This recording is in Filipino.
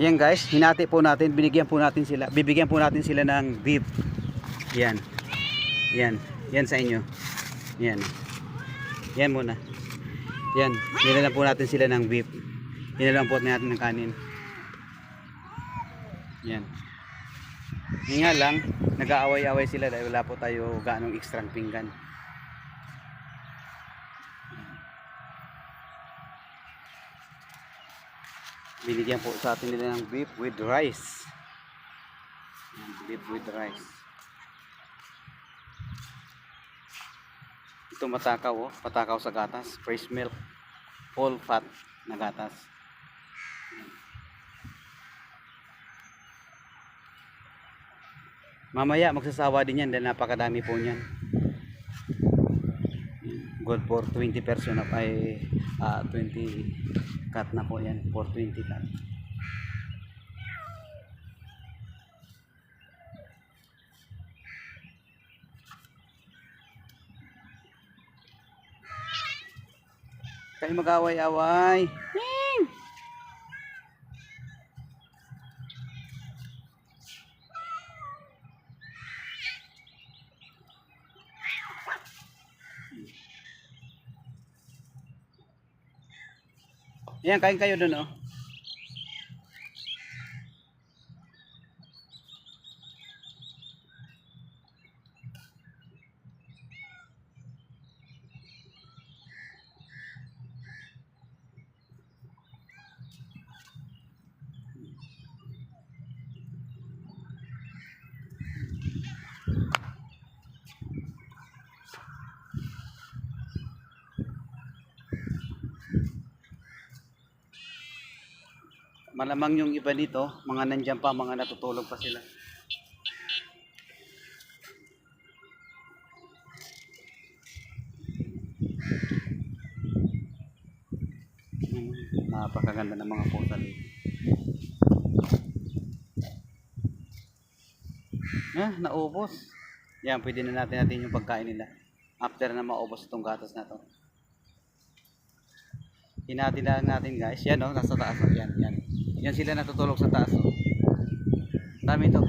Yan guys, hinati po natin, bibigyan po natin sila ng beef. Yan. Yan. Yan sa inyo. Yan. Yan muna. Yan. Nilalang po natin sila ng beef. Nilalang po natin ng kanin. Yan. Yan nga lang, nag-aaway-away sila dahil wala po tayo gaanong ekstrang pinggan. Binigyan po sa atin nila ng beef with rice. Beef with rice. Ito matakaw, oh. Patakaw sa gatas. Fresh milk. Full fat na gatas. Mamaya magsasawa din yan dahil napakadami po niyan. Good for 20 person ay 20 cut na po yan. For 20 cut. Kayo mag-away-away. Yan, kain kayo dun, oh. Malamang yung iba dito, mga nandiyan pa, mga natutulog pa sila. Napakaganda ng mga pusa dito. Naubos. Yan, pwede na natin yung pagkain nila. After na maubos itong gatas na to. Hinati lang natin guys. Yan, oh, nasa taas. Yan, yan. Yan sila natutulog sa taas. Oh. Dami ito.